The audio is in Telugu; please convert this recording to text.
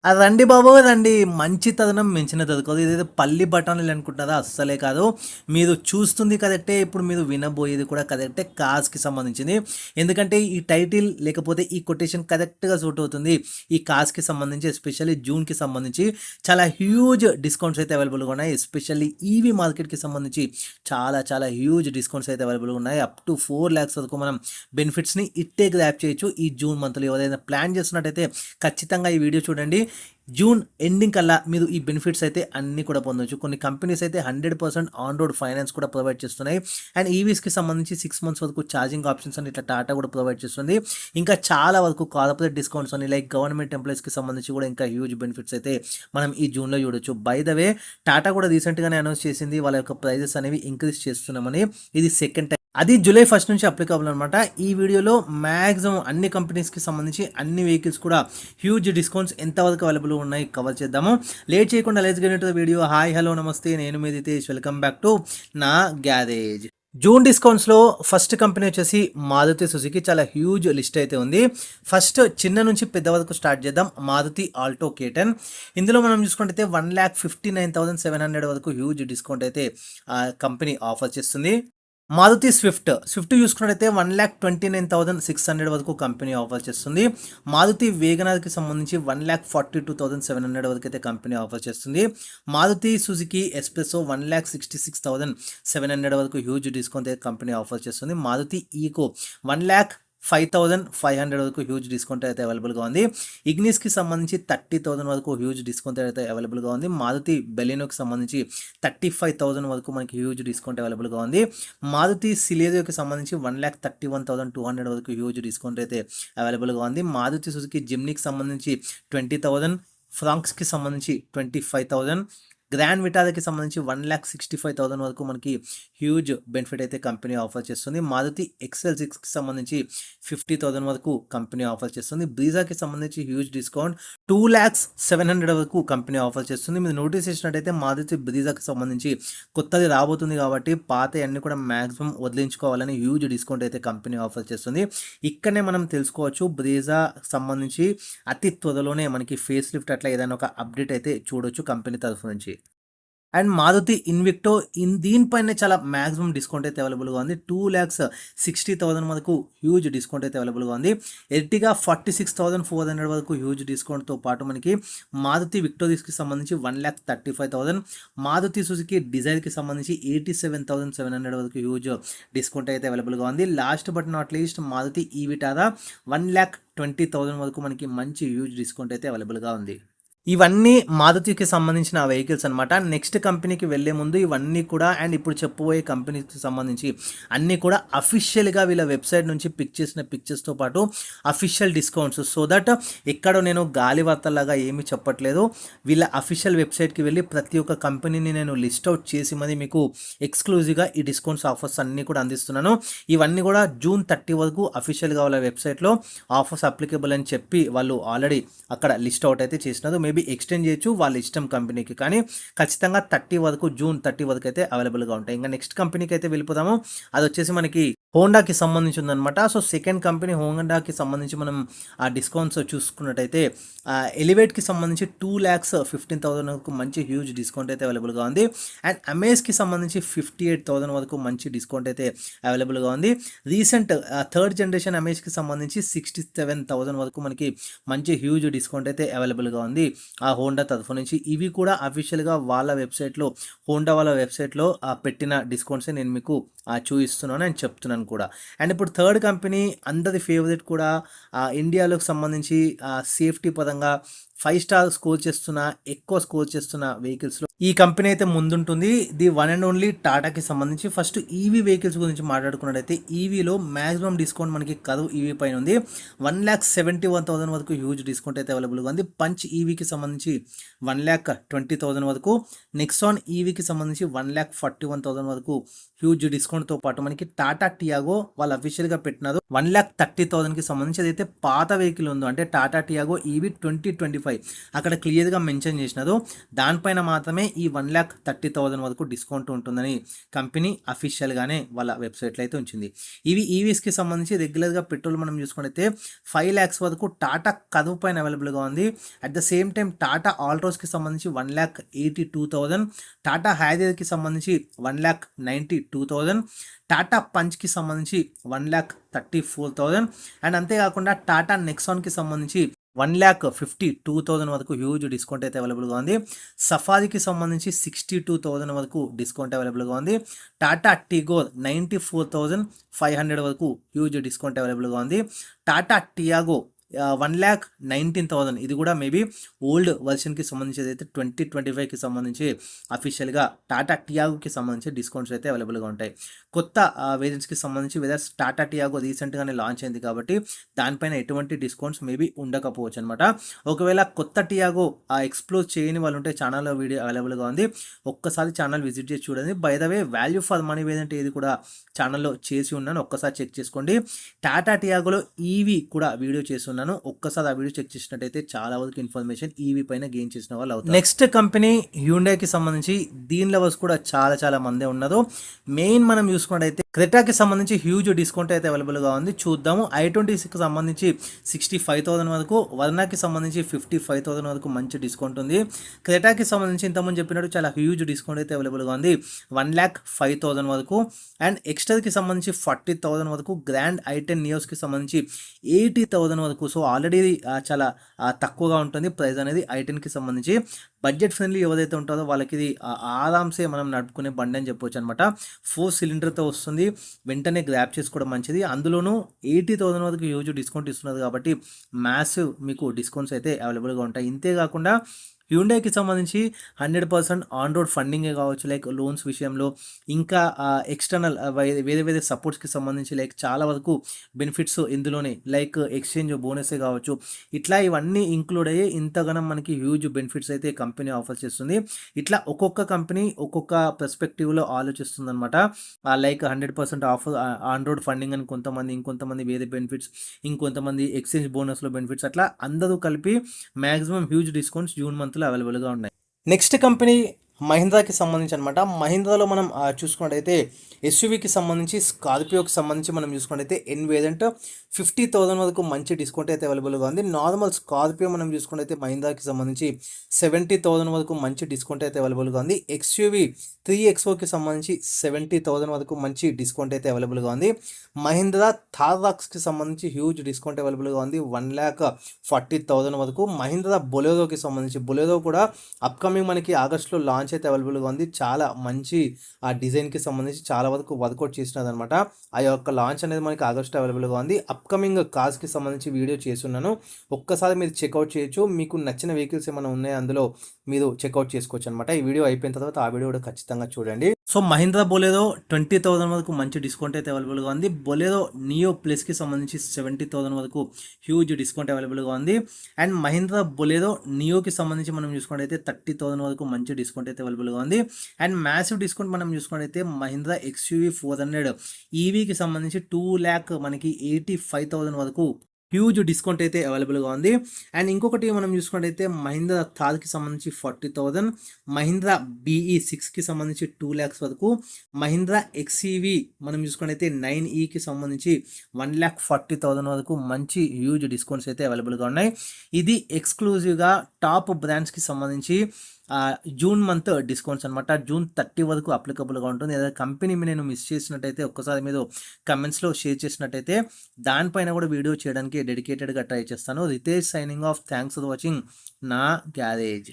రండి బాబు రండి. మంచితనం మించిన చదువుకోదు. ఇదేదో పల్లి బఠానీలు అనుకుంటున్నారా? అస్సలే కాదు. మీరు చూస్తుంది కరెక్టే. ఇప్పుడు మీరు వినబోయేది కూడా కరెక్టే. కార్స్‌కి సంబంధించింది. ఎందుకంటే ఈ టైటిల్ లేకపోతే ఈ కొటేషన్ కరెక్ట్‌గా సూట్ అవుతుంది. ఈ కార్స్‌కి సంబంధించి ఎస్పెషల్లీ జూన్‌కి సంబంధించి చాలా హ్యూజ్ డిస్కౌంట్స్ అయితే అవైలబుల్‌గా ఉన్నాయి. ఎస్పెషల్లీ ఈవీ మార్కెట్‌కి సంబంధించి చాలా హ్యూజ్ డిస్కౌంట్స్ అయితే అవైలబుల్‌గా ఉన్నాయి. అప్ టు 4,00,000 వరకు మనం బెనిఫిట్స్‌ని ఇట్టే గ్రాబ్ చేయొచ్చు. ఈ జూన్ మంత్‌లో ఎవరైనా ప్లాన్ చేస్తున్నట్టయితే ఖచ్చితంగా ఈ వీడియో చూడండి. జూన్ ఎండింగ్ కల్లా మీరు ఈ బెనిఫిట్స్ అయితే అన్నీ కూడా పొందొచ్చు. కొన్ని కంపెనీస్ అయితే 100% ఆన్ రోడ్ ఫైనాన్స్ కూడా ప్రొవైడ్ చేస్తున్నాయి. అండ్ ఈవీస్‌కి సంబంధించి 6 మంత్స్ వరకు ఛార్జింగ్ ఆప్షన్స్ అని ఇట్లా టాటా కూడా ప్రొవైడ్ చేస్తుంది. ఇంకా చాలా వరకు కార్పొరేట్ డిస్కౌంట్స్ అని లైక్ గవర్నమెంట్ ఎంప్లాయీస్‌కి సంబంధించి కూడా ఇంకా హ్యూజ్ బెనిఫిట్స్ అయితే మనం ఈ జూన్‌లో చూడొచ్చు. బై ద వే టాటా కూడా రీసెంట్‌గానే అనౌన్స్ చేసింది వాళ్ళ యొక్క ప్రైజెస్ అనేవి ఇంక్రీజ్ చేస్తున్నామని. ఇది సెకండ్ టైం. అది జూలై 1 నుంచి అప్లికబుల్ అనమాట. ఈ వీడియోలో మ్యాక్సిమం అన్ని కంపెనీస్‌కి సంబంధించి అన్ని వెహికల్స్ కూడా హ్యూజ్ డిస్కౌంట్స్ ఎంతవరకు అవైలబుల్ ఉన్నాయి కవర్ చేద్దాము. లేట్ చేయకుండా let's get into the video. Hi hello నమస్తే, నేను మీ దితేష్. వెల్కమ్ బ్యాక్ టు నా గ్యారేజ్. జూన్ డిస్కౌంట్స్లో ఫస్ట్ కంపెనీ వచ్చేసి మారుతి సుజుకి. చాలా హ్యూజ్ లిస్ట్ అయితే ఉంది. ఫస్ట్ చిన్న నుంచి పెద్ద వరకు స్టార్ట్ చేద్దాం. Maruti Alto K10. ఇందులో మనం చూసుకుంటే 1,59,700 వరకు హ్యూజ్ డిస్కౌంట్ అయితే కంపెనీ ఆఫర్ చేస్తుంది. మారుతి స్విఫ్ట్ చూసుకున్నట్టయితే 1,29,600 వరకు కంపెనీ ఆఫర్ చేస్తుంది. మారుతి వేగనార్కి సంబంధించి 1,42,700 వరకు అయితే కంపెనీ ఆఫర్ చేస్తుంది. మారుతి సుజుకి ఎస్ప్రెసో 1,66,700 వరకు హ్యూజ్ డిస్కౌంట్ అయితే కంపెనీ ఆఫర్ చేస్తుంది. మారుతి ఈకో 1,05,500 వరకు హ్యూజ్ డిస్కౌంట్ అయితే అవైలబుల్గా ఉంది. ఇగ్నిస్కి సంబంధించి 30,000 వరకు హ్యూజ్ డిస్కౌంట్ అయితే అవైలబుల్గా ఉంది. మారుతి బెలినోకి సంబంధించి 35,000 వరకు మనకి హ్యూజ్ డిస్కౌంట్ అవైలబుల్గా ఉంది. మారుతి సిలేరియోకి సంబంధించి 1,31,200 వరకు హ్యూజ్ డిస్కౌంట్ అయితే అవైలబుల్గా ఉంది. మారుతి సుజుకి జిమ్నీకి సంబంధించి 20,000, ఫ్రాంక్స్కి సంబంధించి 25,000, గ్రాండ్ విటారాకి సంబంధించి 1,65,000 వరకు మనకి హ్యూజ్ బెనిఫిట్ అయితే కంపెనీ ఆఫర్ చేస్తుంది. మారుతి XL6కి సంబంధించి 50,000 వరకు కంపెనీ ఆఫర్ చేస్తుంది. బ్రీజాకి సంబంధించి హ్యూజ్ డిస్కౌంట్ 2,07,00,000 వరకు కంపెనీ ఆఫర్ చేస్తుంది. మీరు నోటీస్ చేసినట్టయితే మారుతి బ్రీజాకి సంబంధించి కొత్తది రాబోతుంది కాబట్టి పాత అన్ని కూడా మ్యాక్సిమం వదిలించుకోవాలని హ్యూజ్ డిస్కౌంట్ అయితే కంపెనీ ఆఫర్ చేస్తుంది. ఇక్కడనే మనం తెలుసుకోవచ్చు బ్రీజా సంబంధించి అతి త్వరలోనే మనకి ఫేస్ లిఫ్ట్ అట్లా ఏదైనా ఒక అప్డేట్ అయితే చూడొచ్చు కంపెనీ తరఫు నుంచి. అండ్ మారుతి ఇన్విక్టో దీనిపైన చాలా మ్యాక్సిమం డిస్కౌంట్ అయితే అవైలబుల్గా ఉంది. 2,60,000 వరకు హ్యూజ్ డిస్కౌంట్ అయితే అవైలబుల్గా ఉంది. ఎర్టిగా 46,400 వరకు హ్యూజ్ డిస్కౌంట్తో పాటు మనకి మారుతి విక్టోరియస్కి సంబంధించి 1,35,000, మారుతి సుజుకి డిజైర్కి సంబంధించి 87,700 వరకు హ్యూజ్ డిస్కౌంట్ అయితే అవైలబుల్గా ఉంది. Last but not least Maruti e Vitara 1,20,000 వరకు మనకి మంచి హ్యూజ్ డిస్కౌంట్ అయితే అవైలబుల్గా ఉంది. ఇవన్నీ మారుతికి సంబంధించిన వెహికల్స్ అనమాట. నెక్స్ట్ కంపెనీకి వెళ్ళే ముందు ఇవన్నీ కూడా అండ్ ఇప్పుడు చెప్పబోయే కంపెనీకి సంబంధించి అన్నీ కూడా అఫీషియల్గా వీళ్ళ వెబ్సైట్ నుంచి పిక్ చేసిన పిక్చర్స్తో పాటు అఫీషియల్ డిస్కౌంట్స్. సో దట్ ఎక్కడో నేను గాలి వార్తలాగా ఏమీ చెప్పట్లేదు. వీళ్ళ అఫీషియల్ వెబ్సైట్కి వెళ్ళి ప్రతి ఒక్క కంపెనీని నేను లిస్ట్ అవుట్ చేసి మరి మీకు ఎక్స్క్లూజివ్గా ఈ డిస్కౌంట్స్ ఆఫర్స్ అన్నీ కూడా అందిస్తున్నాను. ఇవన్నీ కూడా జూన్ 30 వరకు అఫీషియల్గా వాళ్ళ వెబ్సైట్లో ఆఫర్స్ అప్లికేబుల్ అని చెప్పి వాళ్ళు ఆల్రెడీ అక్కడ లిస్ట్ అవుట్ అయితే చేసినారు. మేబీ ఎక్స్టెండ్ చేయొచ్చు వాళ్ళ ఇష్టం కంపెనీకి, కానీ ఖచ్చితంగా 30 వరకు జూన్ 30 వరకు అయితే అవైలబుల్గా ఉంటాయి. ఇంకా నెక్స్ట్ కంపెనీకి అయితే వెళ్ళిపోదాము. అది వచ్చేసి మనకి హోండాకి సంబంధించి ఉందన్నమాట. సో సెకండ్ కంపెనీ హోండాకి సంబంధించి మనం ఆ డిస్కౌంట్స్ చూసుకున్నట్టయితే ఎలివేట్కి సంబంధించి 2,15,000 వరకు మంచి హ్యూజ్ డిస్కౌంట్ అయితే అవైలబుల్గా ఉంది. అండ్ అమేజ్కి సంబంధించి 58,000 వరకు మంచి డిస్కౌంట్ అయితే అవైలబుల్గా ఉంది. రీసెంట్ థర్డ్ జనరేషన్ అమేజ్కి సంబంధించి 67,000 వరకు మనకి మంచి హ్యూజ్ డిస్కౌంట్ అయితే అవైలబుల్గా ఉంది ఆ హోండా తరఫు నుంచి. ఇవి కూడా అఫీషియల్గా వాళ్ళ వెబ్సైట్లో హోండా వాళ్ళ వెబ్సైట్లో పెట్టిన డిస్కౌంట్స్ నేను మీకు చూపిస్తున్నాను అని చెప్తున్నాను కూడా. అండ్ ఇప్పుడు థర్డ్ కంపెనీ అందరి ఫేవరెట్ కూడా ఇండియాలోకి సంబంధించి సేఫ్టీ పరంగా 5 స్టార్ స్కోర్ చేస్తున్న ఎక్కువ స్కోర్ చేస్తున్న వెహికల్స్లో ఈ కంపెనీ అయితే ముందుంటుంది. ది వన్ అండ్ ఓన్లీ టాటాకి సంబంధించి. ఫస్ట్ ఈవీ వెహికల్స్ గురించి మాట్లాడుకున్నట్టయితే ఈవీలో మ్యాక్సిమం డిస్కౌంట్ మనకి కర్వ్ ఈవీ పైన ఉంది. 1,71,000 వరకు హ్యూజ్ డిస్కౌంట్ అయితే అవైలబుల్గా ఉంది. పంచ్ ఈవీకి సంబంధించి 1,20,000 వరకు, నెక్సాన్ ఈవీకి సంబంధించి 1,41,000 వరకు హ్యూజ్ డిస్కౌంట్తో పాటు మనకి టాటా టియాగో వాళ్ళు అఫీషియల్గా పెట్టినారు 1,30,000కి సంబంధించి. అదైతే పాత వెహికల్ ఉందో అంటే టాటా టియాగో ఈవీ 2025 25 అక్కడ క్లియర్గా మెన్షన్ చేసినారు. దానిపైన మాత్రమే ఈ 1,30,000 వరకు డిస్కౌంట్ ఉంటుందని కంపెనీ అఫీషియల్గానే వాళ్ళ వెబ్సైట్లో అయితే ఉంచింది. ఇవి ఈవీస్కి సంబంధించి రెగ్యులర్గా పెట్రోల్ మనం చూసుకుంటే 5 lakhs వరకు టాటా కర్వ్ పైన అవైలబుల్గా ఉంది. At the same time Tata ఆల్ట్రోస్కి సంబంధించి 1,82,000, టాటా హ్యారియర్కి సంబంధించి 1,92,000, టాటా పంచ్కి సంబంధించి 1,34,000 అండ్ అంతేకాకుండా టాటా నెక్సాన్కి సంబంధించి 1,52,000 వరకు హ్యూజ్ డిస్కౌంట్ అయితే అవైలబుల్గా ఉంది. సఫారీకి సంబంధించి 62,000 వరకు డిస్కౌంట్ అవైలబుల్గా ఉంది. టాటా టిగోర్ 94,500 వరకు హ్యూజ్ డిస్కౌంట్ అవైలబుల్గా ఉంది. టాటా టియాగో 1,19,000 ఇది కూడా మేబీ ఓల్డ్ వర్షన్కి సంబంధించి అయితే 2025కి సంబంధించి అఫీషియల్గా టాటా టియాగోకి సంబంధించి డిస్కౌంట్స్ అయితే అవైలబుల్గా ఉంటాయి. కొత్త వేరియంట్స్కి సంబంధించి వెదర్స్ టాటా టియాగో రీసెంట్గానే లాంచ్ అయింది కాబట్టి దానిపైన ఎటువంటి డిస్కౌంట్స్ మేబీ ఉండకపోవచ్చు అనమాట. ఒకవేళ కొత్త టియాగో ఎక్స్ప్లోర్ చేయని వాళ్ళు ఉంటే ఛానల్లో వీడియో అవైలబుల్గా ఉంది, ఒక్కసారి ఛానల్ విజిట్ చేసి చూడండి. By the way value for money variant ఏది కూడా ఛానల్లో చేసి ఉన్నాను, ఒక్కసారి చెక్ చేసుకోండి. టాటా టియాగోలో ఈవీ కూడా వీడియో చేసి ఉన్నాను, ఒక్కసారి ఆ వీడియో చెక్ చేసినట్టయితే చాలా వరకు ఇన్ఫర్మేషన్ ఈవీ పైన గెయిన్ చేసిన వాళ్ళు అవుతారు. నెక్స్ట్ కంపెనీ హ్యుండాయికి సంబంధించి దీని లెవెల్స్ కూడా చాలా మందే ఉన్నారు. మెయిన్ మనం చూసుకున్నట్టయితే క్రెటాకి సంబంధించి హ్యూజ్ డిస్కౌంట్ అయితే అవైలబుల్గా ఉంది. చూద్దాము. i26కి సంబంధించి 65,000 వరకు, వర్నాకి సంబంధించి 55,000 వరకు మంచి డిస్కౌంట్ ఉంది. క్రెటాకి సంబంధించి ఇంతకుముందు చెప్పినట్టు చాలా హ్యూజ్ డిస్కౌంట్ అయితే అవైలబుల్గా ఉంది, 1,05,000 వరకు. అండ్ ఎక్స్టర్కి సంబంధించి 40,000 వరకు, గ్రాండ్ i10 నియోస్కి సంబంధించి 80,000 వరకు. సో ఆల్రెడీ చాలా తక్కువగా ఉంటుంది ప్రైస్ అనేది i10కి సంబంధించి. బడ్జెట్ ఫ్రెండ్లీ ఎవరైతే ఉంటుందో వాళ్ళకి ఇది ఆరామ్సే మనం నడుపుకునే బండి అని చెప్పొచ్చు అనమాట. 4 సిలిండర్తో వస్తుంది, వెంటనే గ్రాప్ చేసుకోవడం మంచిది. అందులోనూ 80,000 వరకు హ్యూజ్ డిస్కౌంట్ ఇస్తున్నారు కాబట్టి మ్యాసివ్ మీకు డిస్కౌంట్స్ అయితే అవైలబుల్గా ఉంటాయి. ఇంతేకాకుండా హ్యుండాయికి సంబంధించి 100% ఆన్ రోడ్ ఫండింగే కావచ్చు, లైక్ లోన్స్ విషయంలో, ఇంకా ఎక్స్టర్నల్ వేరే సపోర్ట్స్కి సంబంధించి లైక్ చాలా వరకు బెనిఫిట్స్ ఇందులోనే, లైక్ ఎక్స్చేంజ్ బోనసే కావచ్చు, ఇట్లా ఇవన్నీ ఇంక్లూడ్ అయ్యి ఇంతగానం మనకి హ్యూజ్ బెనిఫిట్స్ అయితే కంపెనీ ఆఫర్ చేస్తుంది. ఇట్లా ఒక్కొక్క కంపెనీ ఒక్కొక్క పర్స్పెక్టివ్లో ఆలోచిస్తుంది అనమాట. Like 100% offer on road funding అని కొంతమంది, ఇంకొంతమంది వేరే బెనిఫిట్స్, ఇంకొంతమంది ఎక్స్చేంజ్ బోనస్లో బెనిఫిట్స్, అట్లా అందరూ కలిపి మ్యాక్సిమం హ్యూజ్ డిస్కౌంట్స్ జూన్ మంత్లో అవైలబుల్గా ఉన్నాయి. నెక్స్ట్ కంపెనీ మహీంద్రాకి సంబంధించి అనమాట. మహీంద్రాలో మనం చూసుకున్నట్టయితే ఎస్యూవీకి సంబంధించి, స్కార్పియోకి సంబంధించి మనం చూసుకున్నట్టయితే ఎన్ వేరియంట్ 50,000 వరకు మంచి డిస్కౌంట్ అయితే అవైలబుల్గా ఉంది. నార్మల్ స్కార్పియో మనం చూసుకున్నట్టయితే మహీంద్రాకి సంబంధించి 70,000 వరకు మంచి డిస్కౌంట్ అయితే అవైలబుల్గా ఉంది. ఎక్స్యూవీ 3XOకి సంబంధించి 70,000 వరకు మంచి డిస్కౌంట్ అయితే అవైలబుల్గా ఉంది. మహీంద్రా థార్ రాక్స్కి సంబంధించి హ్యూజ్ డిస్కౌంట్ అవైలబుల్గా ఉంది, 1,40,000 వరకు. మహీంద్రా బొలెరోకి సంబంధించి, బొలెరో కూడా అప్కమింగ్ మనకి ఆగస్టులో లాంచ్ అయితే అవైలబుల్గా ఉంది. చాలా మంచి ఆ డిజైన్కి సంబంధించి చాలా వరకు వర్కౌట్ చేసినది అనమాట. ఆ యొక్క లాంచ్ అనేది మనకి ఆగస్టు అవైలబుల్గా ఉంది. అప్కమింగ్ కార్స్కి సంబంధించి వీడియో చేస్తున్నాను, ఒక్కసారి మీరు చెక్అవుట్ చేయొచ్చు. మీకు నచ్చిన వెహికల్స్ ఏమైనా ఉన్నాయి అందులో మీరు చెక్అవుట్ చేసుకోవచ్చు అనమాట. ఈ వీడియో అయిపోయిన తర్వాత ఆ వీడియో కూడా ఖచ్చితంగా చూడండి. సో మహీంద్రా బొలెరో 20,000 వరకు మంచి డిస్కౌంట్ అయితే అవైలబుల్గా ఉంది. బొలెరో నియో ప్లస్కి సంబంధించి 70,000 వరకు హ్యూజ్ డిస్కౌంట్ అవైలబుల్గా ఉంది. అండ్ మహీంద్రా బొలెరో నియోకి సంబంధించి మనం చూసుకున్నట్టయితే 30,000 వరకు మంచి డిస్కౌంట్ అయితే అవైలబుల్గా ఉంది. అండ్ మ్యాసివ్ డిస్కౌంట్ మనం చూసుకున్నట్టయితే మహీంద్రా XUV 400 ఈవీకి సంబంధించి 2,00,000 మనకి 85,000 వరకు హ్యూజ్ డిస్కౌంట్ అయితే అవైలబుల్గా ఉంది. అండ్ ఇంకొకటి మనం చూసుకున్నట్టయితే మహీంద్రా థార్కి సంబంధించి 40,000, మహీంద్రా BE6కి సంబంధించి 2,00,000 వరకు, మహీంద్రా XEV మనం చూసుకున్నట్టయితే 9eకి సంబంధించి 1,40,000 వరకు మంచి హ్యూజ్ డిస్కౌంట్స్ అయితే అవైలబుల్గా ఉన్నాయి. ఇది ఎక్స్క్లూజివ్గా టాప్ బ్రాండ్స్కి సంబంధించి జూన్ మంత్ డిస్కౌంట్స్ అనమాట. June 30 వరకు అప్లికబుల్గా ఉంటుంది. ఏదైనా కంపెనీ నేను మిస్ చేసినట్టయితే ఒక్కసారి మీరు కమెంట్స్లో షేర్ చేసినట్టయితే దానిపైన కూడా వీడియో చేయడానికి డెడికేటెడ్గా ట్రై చేస్తాను. Ritesh signing off. Thanks for watching నా గ్యారేజ్.